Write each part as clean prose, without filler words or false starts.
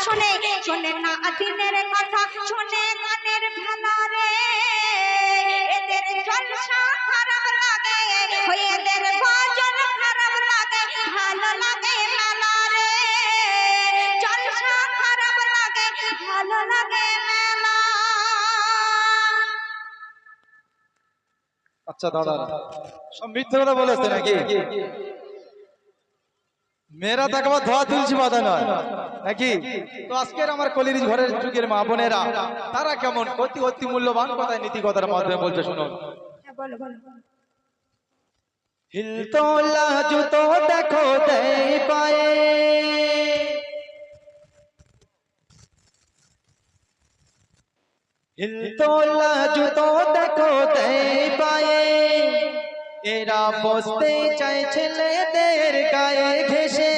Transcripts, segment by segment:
শোনে শোনে না দিনের কথা, শোনে গানের ভেলা রে। এদের জলসা খারাপ লাগে, এদের ভজন খারাপ লাগে, ভালো লাগে মেলা রে। জলসা খারাপ লাগে, ভালো লাগে মেলা। আচ্ছা দাদা সব মিথ্যে কথা বলেছে নাকি? মেয়েরা তো একবার ধোয়া তুলছি বাধা নয় নাকি? তো আজকের আমার কলির ঘরের যুগের মা বোনেরা তারা কেমন অতি অতি মূল্যবান কথায় নীতি কথার মাধ্যমে বলছে শুনুন। বলো বলো। হিলতোলা জুতো দেখো দেই পায়ে, হিলতোলা জুতো দেখো দেই পায়ে, এরা বসতে চায় ছেলেদের গায়ে ঘেসে।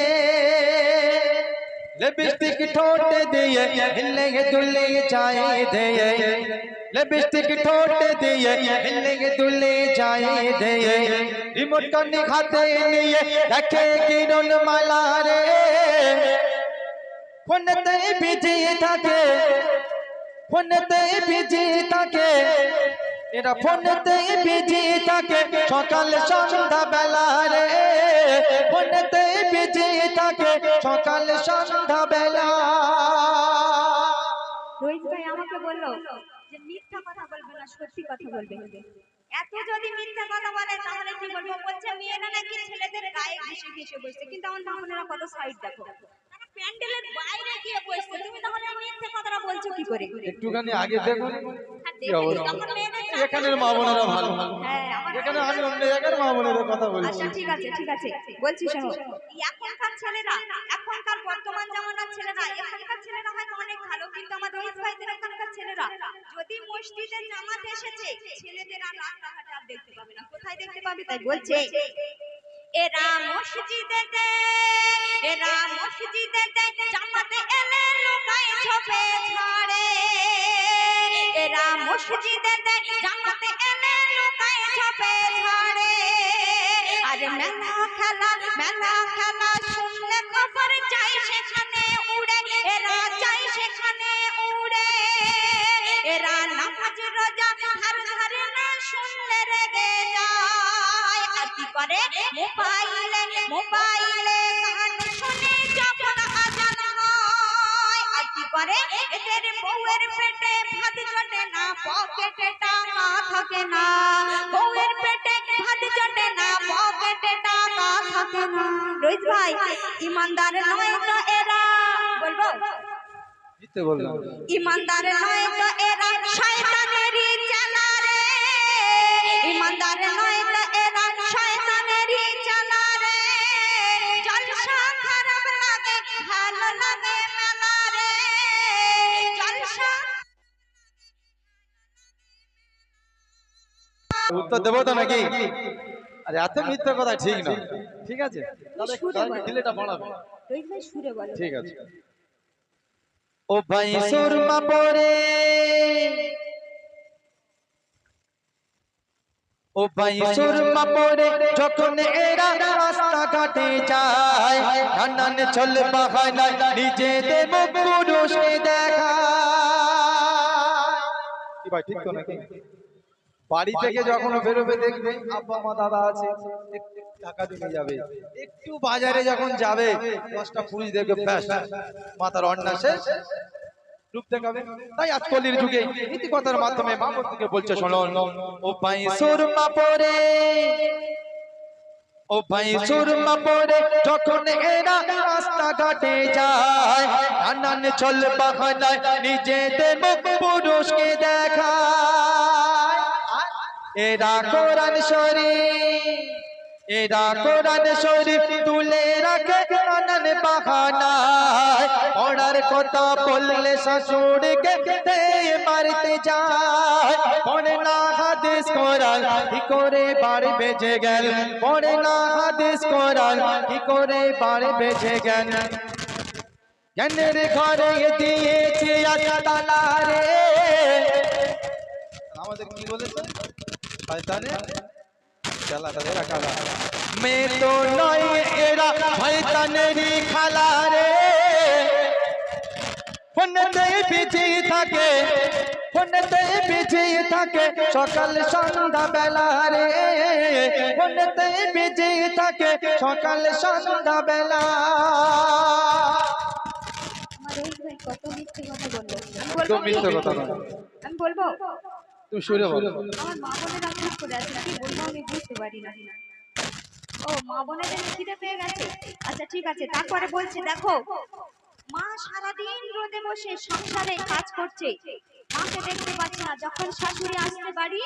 লিপস্টিক ঠোঁট দিয়ে হিলে দুলে যায় দিয়ে, লিপস্টিক ঠোঁট দিয়ে হিলে দুলে যায় দিয়ে, রিমোট কানে হাতে নিয়ে দেখে কিরণ মালা রে। ফোনতে বিজি থাকে, ফোনতে বিজি থাকে, এরা ফোনতে বিজি থাকে সকাল সন্ধ্যা বেলা রে। ফোনতে বিজি থাকে সকাল সন্ধ্যা বেলা। রোহিত ভাই আমাকে বললো যে মিথ্যা কথা বলবে না, সত্যি কথা বলবে। এত যদি মিথ্যা কথা বলে তাহলে কি বলবো? বলছে মেয়েরা নাকি ছেলেদের গায়ে ঘেঁষে ঘেঁষে বসছে, কিন্তু আমার মামুনেরা কত সাইড দেখো, মানে প্যান্ডেলের বাইরে গিয়ে বসছে। তুমি তাহলে মিথ্যা কথাটা বলছো কি করে? একটুখানি আগে দেখুন কি অবস্থা। এখানে এখানের মা বোনেরা ভালো, এখানে আমি অন্য জায়গার মা বোনেদের কথা বলছি। আচ্ছা ঠিক আছে ঠিক আছে, বলছি শোনো। এখনকার ছেলেরা, এখনকার বর্তমান জামানার ছেলেরা, এখনকার ছেলেরা হয়তো অনেক ভালো, কিন্তু আমাদের রোহিত ভাইদের এখনকার ছেলেরা যদি মসজিদে জামাতে এসেছে, ছেলেদের আর রাস্তাঘাটে আর দেখতে পাবে না। কোথায় দেখতে পাবে? তাই বলছে এরা মসজিদেতে, এরা মসজিদেতে জামাতে এলে লুকায় ঝোপে ঝাড়ে। এরা মসজিদেতে জামাতে এলে লুকায় ঝোপে ঝাড়ে। আর মেলা খেলা, মেলা খেলা শুনলে খবর যায় সেখানে উড়ে, এরা যায় সেখানে উড়ে। এরা নামাজ রোজা ধার ধারে না, শুনলে রেগে যায়। আর কি করে? মোবাইলে, মোবাইলে গান শুনে যখন আজান হয়। আর কি করে? এদের বউয়ের পেটে ভাত জোটে না, পকেটে টাকা থাকে না। বউয়ের পেটে ভাত জোটে না, পকেটে টাকা থাকে না। রোহিত ভাই ইমানদার নয় তো এরা, বলবো মিথ্যে বললাম, ইমানদার নয় তো এরা শয়তানেরই চেলা রে। ইমানদার নয় তো এরা শয়তানেরই চেলা রে। জলসা খারাপ লাগে, ভালো লাগে মেলা রে। জলসা উত্তর দেবো তো নাকি? আরে এত মিথ্যে কথা ঠিক না, ঠিক আছে দিলেটা বাড়াবে। রোহিত ভাই সুরে বলো। ঠিক আছে। ও ভাই সুরমা পরে, ও ভাই সুরমা পরে যখন এরা রাস্তাঘাটে যায়, নানান চল বাহানায় নিজেদের মুখ পুরুষকে দেখায়। কি ভাই ঠিক তো নাকি? বাড়ি থেকে যখন বেরোবে দেখবে আব্বা মা দাদা আছে, একটু টাকা দিয়ে যাবে। একটু বাজারে যখন যাবে 10টা পুরুষ দেখবে ব্যাস মাথার অন্না শেষ, রূপ দেখাবে। তাই আজকালের যুগে নীতি কথার মাধ্যমে মা বোনকে বলছে শুনুন। ও ভাই সুরমা পরে, ও ভাই সুরমা পরে যখন এরা রাস্তাঘাটে যায়, নানান চল বাহানায় নিজেদের মুখ পুরুষকে দেখায়। এরা কোরআন শরীফ, এরা কোরআন শরীফ তুলে রাখে নানান বাহানায়। পড়ার কথা বললে শাশুড়িকে দিয়ে মারতে যায়। পড়ে না হাদিস কোরআন কি করে বাড়ি বেজে গেল, পড়ে না হাদিস কোরআন কি করে বাড়ি বেজে গেল। জ্ঞানের ঘরে দিয়েছে আল্লাহ তাআলা রে। আমাদের কি বলেছে? শয়তানে খেলা তাদের খেলা। মেয়ে তো নয় এরা শয়তানেরই খেলা রে। বিজি থাকে, ফোনেতে বিজি থাকে সকাল সন্ধ্যা বেলা রে, ফোনেতে বিজি থাকে সকাল সন্ধ্যা বেলা। আমার রোহিত ভাই কত মিথ্যে কথা বললো। তো মিথ্যে কথা না, আমি বলবো তুমি শুনে বলো। আমার মা বোনেরা চুপ করে আছে, কি বলবো আমি বুঝতে পারি না। ও মা বোনেদের খিদে পেয়ে গেছে, আচ্ছা ঠিক আছে। তারপরে বলছে দেখো, মা সারাদিন রোদে বসে সংসারে কাজ করছে, মাকে দেখতে পাচ্ছে না। যখন শাশুড়ি আসছে বাড়ি,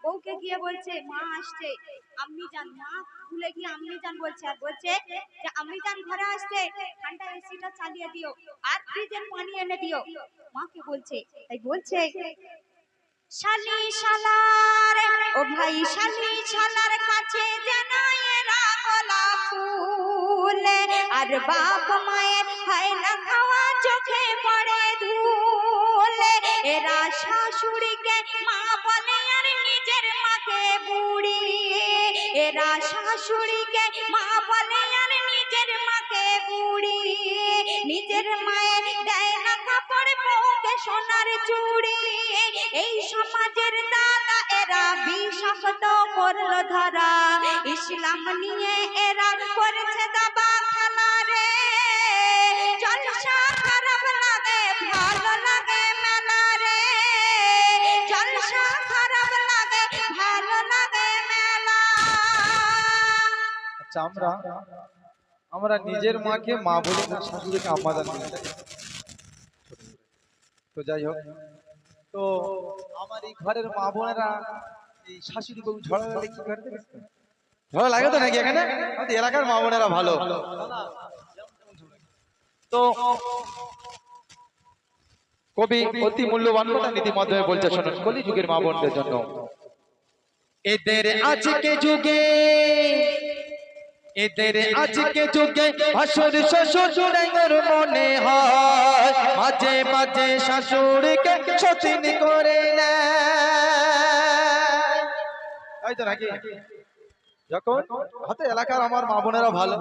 বউকে গিয়ে বলছে মা আসছে, আম্মি জান। মা ভুলে গিয়ে আম্মি জান বলছে, আর বলছে যে আম্মি জান ঘরে আসছে, ঠান্ডা এসিটা চালিয়ে দিও আর ফ্রিজের পানি এনে দিও। মাকে বলছে, তাই বলছে শালি শালার, ও ভাই শালি শালার কাছে যেন এরা গোলাপ ফুল, আর বাপ মায়ের হয় না খাওয়া চোখে পড়ে ধুল। এরা শাশুড়িকে মা বলে আর নিজের মাকে বুড়ি, এরা শাশুড়িকে মা বলে আর নিজের মাকে বুড়ি। নিজের মায়ের দেয় না কাপড়, বউকে সোনার চুড়ি। এই সমাজের দাদা এরা বিষাক্ত করলো ধরা, ইসলাম নিয়ে এরা করেছে দাবা খেলা রে। জলসা খারাপ লাগে ভালো লাগে মেলা রে, জলসা খারাপ লাগে ভালো লাগে মেলা। আচ্ছা, আমরা নিজের মাকে মা বলি না, শাশুড়িকে আম্মা জান বলি। তো যাই হোক, তো আমার এই ঘরের মা বোনেরা এই শাশুড়ি বউ ঝগড়া লাগলে কি করে? ঝগড়া লাগে তো নাকি এখানে? আমাদের এলাকার মা বোনেরা ভালো। তো কবি অতি মূল্যবান কথা নীতি মাধ্যমে বলছে, শোনেন কলি যুগের মা বোনদের জন্য। এদের আজকে যুগে, এদের আজকে যুগে ভাসুর শ্বশুর মনে হয়, মাঝে মাঝে শাশুড়িকে সতীন করে নেয়, তাই তো নাকি? যখন হাতে এলাকার আমার মা বোনেরা ভালো,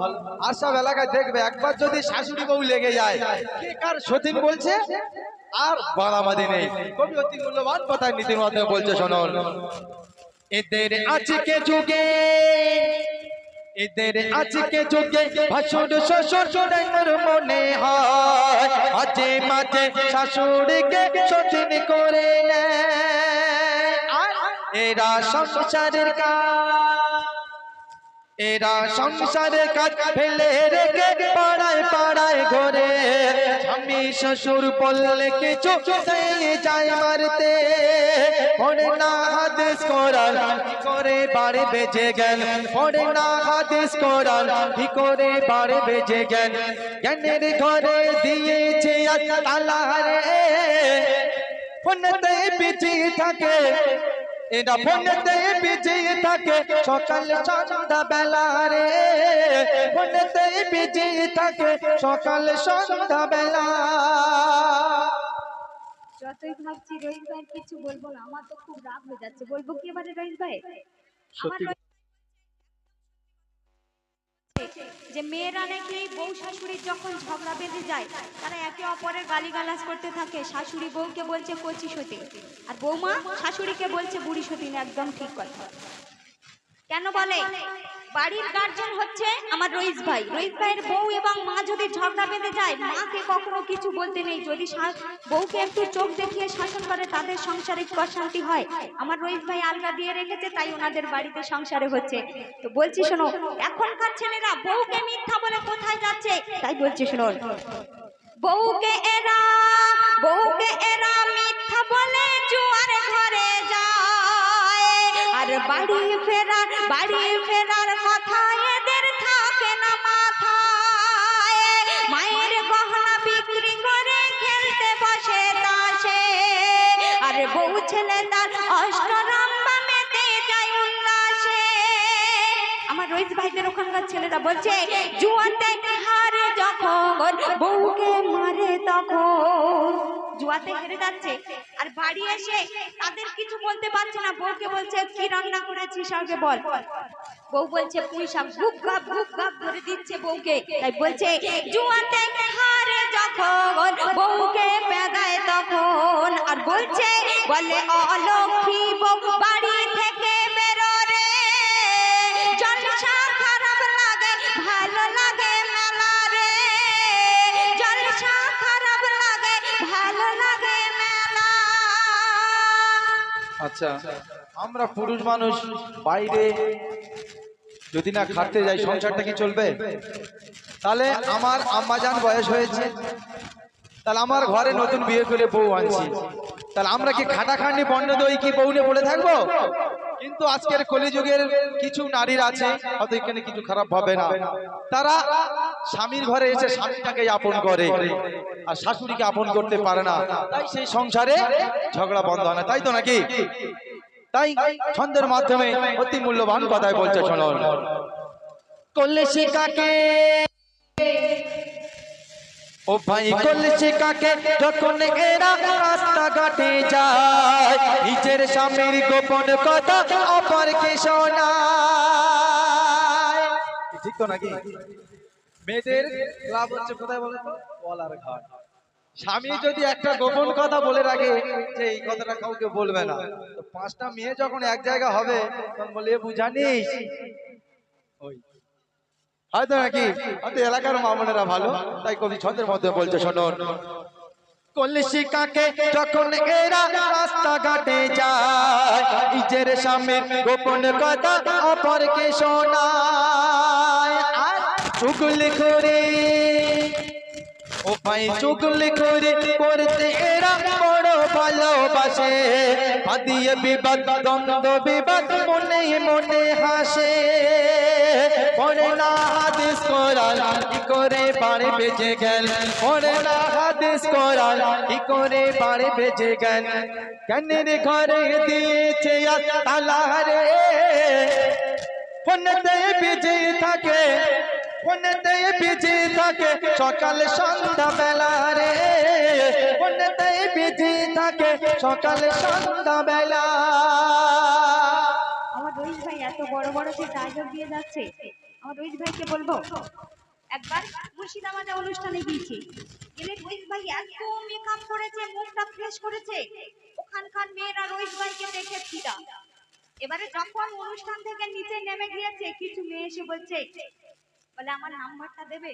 আর সব এলাকায় দেখবে একবার যদি শাশুড়ি বউ লেগে যায়, কে কার সতীন বলছে আর বাড়াবাড়ি নেই। কবি অতি মূল্যবান কথা নীতির মাধ্যমে বলছে, শোনুন। এদের আজকে যুগে, এদের আজকে যুগে ভাসুর শ্বশুর মনে হয়, মাঝে মাঝে শাশুড়িকে সতীন করে নেয়। এরা সংসারের কাজ, এরা সংসারের কাজ ফেলে রেখে পাড়ায় পাড়ায় ঘরে, স্বামী শ্বশুর বললে কিছু যায় মারতে। পড়ে না হাদিস কোরআন, কি করে বাড়ি বেজে গেল, পড়ে না হাদিস কোরআন, কি করে বাড়ি বেজে গেল। জ্ঞানের ঘরে দিয়েছে তালা রে, ফোনেতে বিজি থাকে, এরা ফোনেতে বিজি থাকে সকাল সন্ধ্যা বেলা রে, ফোনেতে বিজি থাকে সকাল সন্ধ্যা বেলা। যতই ভাবছি রোহিত ভাই কিছু বলবো না, আমার তো খুব রাগ হয়ে যাচ্ছে। বলবো কি এবারে রোহিত ভাই? আমার যে মেয়েরা নাকি বউ শাশুড়ির যখন ঝগড়া বেঁধে যায়, তারা একে অপরের গালিগালাজ করতে থাকে। শাশুড়ি বউকে বলছে কচি সতী, আর বৌমা শাশুড়িকে বলছে বুড়ি সতীন। একদম ঠিক কথা। কেন বলে? বাড়ির গার্জেন হচ্ছে আমার রইস ভাই। রইস ভাইয়ের বউ এবং মা যদি ঝগড়া বেঁধে যায়, মাকে কখনো কিছু বলতে নেই। যদি বউকে একটু চোখ দেখিয়ে শাসন করে, তাদের সংসারে অশান্তি হয়। আমার রইস ভাই আলগা দিয়ে রেখেছে, তাই ওনাদের বাড়িতে সংসারে হচ্ছে। তো বলছি শোনো, এখনকার ছেলেরা বউকে মিথ্যা বলে কোথায় যাচ্ছে, তাই বলছি শোনো। বউকে এরা মিথ্যা বলে জুয়ার ঘরে যায়, আর বাড়ি ফেরার কথা এদের থাকে না মাথায়। মায়ের গহনা বিক্রি করে খেলতে বসে তাসে, আর বউ ছেলে তার অষ্টরম্বা মেতে যায় উল্লাসে। আমার রোহিত ভাইদের ওখানকার ছেলেরা বলছে, জুয়াতে হারে যখন বউকে মারে তখন। জুয়াতে হেরে যাচ্ছে, আর বাড়ি এসে তাদের কিছু বলতে পারছে না। বউকে বলছে কি রান্না করেছিস আগে বল। বউ বলছে পুঁই শাক। গুপ গাপ করে দিচ্ছে বউকে। তাই বলছে জুয়াতে হারে যখন বউকে পেদায় তখন। বলছে বলে অলক্ষী বউ বাড়ি থেকে বেরো রে জলসা খারাপ লাগে ভালো লাগে মেলা রে জলসা খারাপ লাগে ভালো লাগে মেলা। আচ্ছা, আমরা পুরুষ মানুষ বাইরে যদি না খাটতে যাই সংসারটা কি চলবে? তাহলে আমার আম্মাজান বয়স হয়েছে, তাহলে আমার ঘরে নতুন বিয়ে করে বউ আনছি, তাহলে আমরা কি খাটাখাটনি বন্ধ দই কি বউ নিয়ে বলে থাকবো? কিন্তু আজকের কলিযুগের কিছু নারীর আছে, হয়তো এখানে কিছু খারাপ হবে না, তারা স্বামীর ঘরে এসে স্বামীটাকে আপন করে আর শাশুড়িকে আপন করতে পারে না, তাই সেই সংসারে ঝগড়া বন্ধ হয় না, তাই তো নাকি? তাই ছন্দের মাধ্যমে অতি মূল্যবান কথাই বলছে, শুনুন। কলসি কাকে ও ভাই কলসি কাকে যখন এরা রাস্তাঘাটে যায় নিজের স্বামীর গোপন কথা অপরকে শোনায়, ঠিক তো নাকি? মেয়েদের ক্লাব হচ্ছে কোথায় বলে তো? বলার ঘাট। স্বামী যদি একটা গোপন কথা বলে রাখে যে এই কথাটা কাউকে বলবে না, তো পাঁচটা মেয়ে যখন এক জায়গা হবে তখন বলে বুঝানিস ওই হয়তো নাকি, হয়তো এলাকার মামুনেরা ভালো, তাই কবি ছন্দের মধ্যে বলছে, শুনুন। কলসি কাকে যখন এরা রাস্তাঘাটে যায় নিজের স্বামীর গোপন কথা অপরকে শোনায়, আর চুগলি করে ও ভাই চুগলি করে করতে এরা বড় ভালোবাসে, বাদিয়ে বিবাদ দ্বন্দ্ব বিবাদ মনে মনে হাসে, পড়ে না হাদিস কোরআন কি করে বাড়ি বেজে গেল, পড়ে না হাদিস কোরআন কি করে বাড়ি বেজে গেল, জ্ঞানের ঘরে দিয়েছে তালা রে ফোনেতে বিজি থাকে, ফোনেতে বিজি থাকে সকাল সন্ধ্যা বেলা রে, ফোনেতে বিজি থাকে সকাল সন্ধ্যা বেলা। আমার রোহিত ভাই এত বড় বড় যে ডায়লগ দিয়ে যাচ্ছে, আমার রোহিত ভাইকে বলবো একবার মুর্শিদাবাদে অনুষ্ঠানে গিয়েছি, গেলে রোহিত ভাই এত মেকআপ করেছে, মুখটা ফ্রেশ করেছে, ওখানকার মেয়েরা রোহিত ভাইকে দেখে ফিদা। এবারে যখন অনুষ্ঠান থেকে নিচে নেমে গিয়েছে, কিছু মেয়ে এসে বলছে বলে আমার নাম্বারটা দেবে,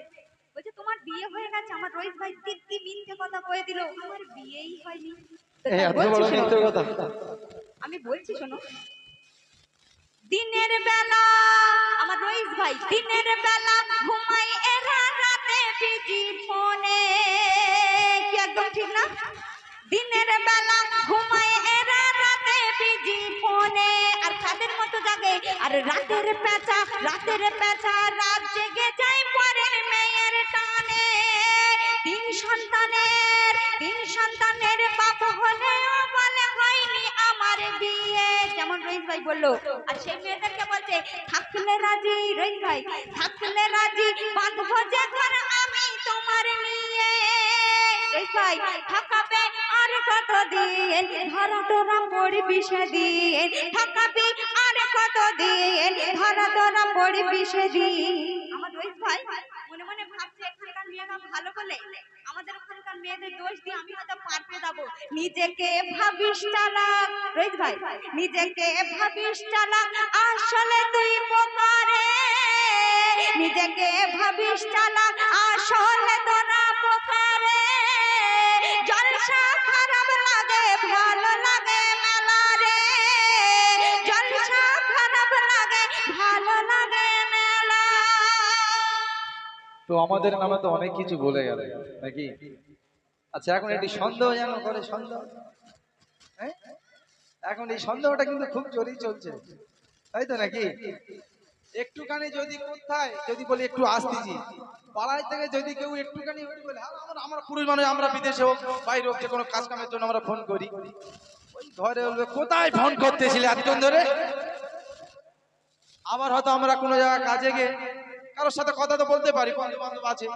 বলছে তোমার বিয়ে হয়ে গেছে। আমার রোহিত ভাই দিদি মিথ্যে কথা কয়ে দিল, আমার বিয়েই হয়নি। আমি বলছি শোনো, দিনের বেলা আমার রোহিত ভাই দিনের বেলা ঘুমাই এরা রাতে বিজি ফোনে, কি একদম ঠিক না? দিনের বেলা ঘুমাই এরা রাতে বিজি ফোনে, আর কাদের মতো জাগে আর রাতের পেঁচা রাত জেগে যায় পরের মেয়ের টানে, তিন সন্তানের বাপ হলেও বলে হয়নি আমার বিয়ে, যেমন রোহিত ভাই বললো। আর সেই মেয়েদেরকে বলছে থাকলে রাজি, রোহিত ভাই থাকলে রাজি বাঁধবো যে ঘর আমি তোমার নিয়ে, রোহিত ভাই থাকাবে আর কত দিন ধরা তোরা পড়বি সেদিন, থাকাবি আর কত দিন ধরা তোরা পড়বি সেদিন। আমার রোহিত ভাই মনে মনে ভাবছে এখানকার মেয়েরা ভালো বলে আমাদের ওখানকার মেয়েদের দোষ দিয়ে আমি হয়তো পার পেয়ে যাবো। নিজেকে ভাবিস চালাক, রোহিত ভাই নিজেকে ভাবিস চালাক আসলে তুই বোকারে, নিজেকে ভাবিস চালাক আসলে তোরা বোকারে, জলসা খারাপ লাগে ভালো লাগে মেলা রে, জলসা খারাপ লাগে ভালো লাগে মেলা। তো আমাদের নামে তো অনেক কিছু বলে গেল নাকি? আচ্ছা, এখন এটি সন্দেহ যেন করে, সন্দেহ, হ্যাঁ এখন এই সন্দেহটা কিন্তু খুব জোরেই চলছে, তাই তো নাকি? একটুখানি যদি কোথায় যদি বলি একটু আসতেছি পাড়ায় থেকে যদি কেউ একটুখানি বলে আমরা পুরুষ মানুষ, আমরা বিদেশে হোক বাইরে হোক যে কোনো কাজ কামের জন্য আমরা ফোন করি, ওই ঘরে বলবে কোথায় ফোন করতেছিলে এতক্ষণ ধরে, আবার হয়তো আমরা কোনো জায়গায় কাজে গিয়ে কারোর সাথে কথা তো বলতে পারি, বন্ধু বান্ধব আছে,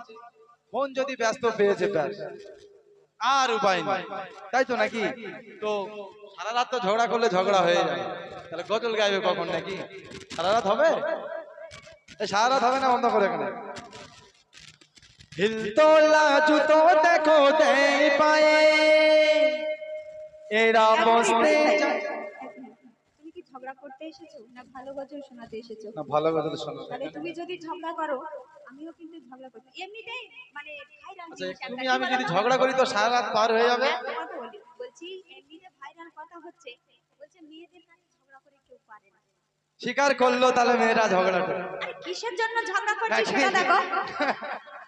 ফোন যদি ব্যস্ত পেয়েছে ব্যাস আর উপায় নেই, তাই তো নাকি? তো সারা রাত তো ঝগড়া করলে ঝগড়া হয়ে যায়, তাহলে গজল গাইবে কখন নাকি? সারা রাত হবে? সারা রাত হবে না, বন্ধ করে এখানে। হিল তোলা জুতো দেখো দেই পায়ে, এরা বসতে চায় তুমি কি ঝগড়া করতে এসেছো না ভালো গজল শোনাতে এসেছো? না, ভালো গজল শোনো। তাহলে তুমি যদি ঝগড়া করো আমিও কিন্তু ঝগড়া করতে এমনিতেই মানে ভাইরাল আচ্ছা, জিনিস একটা, তুমি কি আমি বলো যদি তো? ঝগড়া করি তো সারা রাত পার হয়ে যাবে। একটা কথা বলি, বলছি এমনিতে ভাইরাল কথা হচ্ছে, বলছে মেয়েদের কাছে ঝগড়া করে কেউ পারে না। স্বীকার করলো তাহলে মেয়েরা ঝগড়া করে। আরে কিসের জন্য ঝগড়া করছে হ্যাঁ, সেটা দেখো।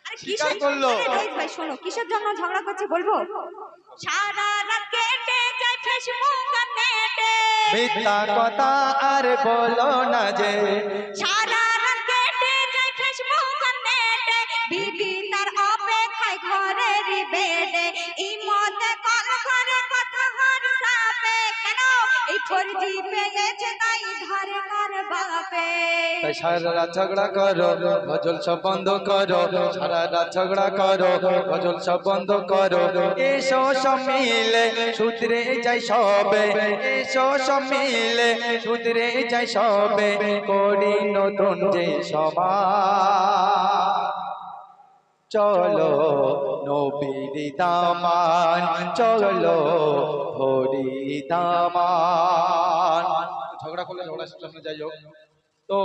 আরে স্বীকার কিসের করলো। আরে রোহিত ভাই শোনো, কিসের জন্য ঝগড়া করছে বলবো? সারা রাত কেটে যায় ফেসবুক আর নেটে, মিথ্যা কথা আর বলো না যে, সারা রাত কেটে যায় ফেসবুক আর নেটে, বিবি তার অপেক্ষায় ঘরের বেডে, ইমতে কল করে কথা হোয়াটসঅ্যাপে, কেন এই 4G পেয়েছে তাই ধরে কার বাপে। তাই সারা রাত ঝগড়া করো, গজল সব বন্ধ করো, সারা রাত ঝগড়া করো, গজল সব বন্ধ করো, এসো সব মিলে সুধরে যাই সবে, এসো সব মিলে সুধরে যাই সবে, করি নতুন যে সমাজ। চলো নবীর দামান, চলো হরি দামান। ঝগড়া করলে ঝগড়া সামনে যাই হোক তো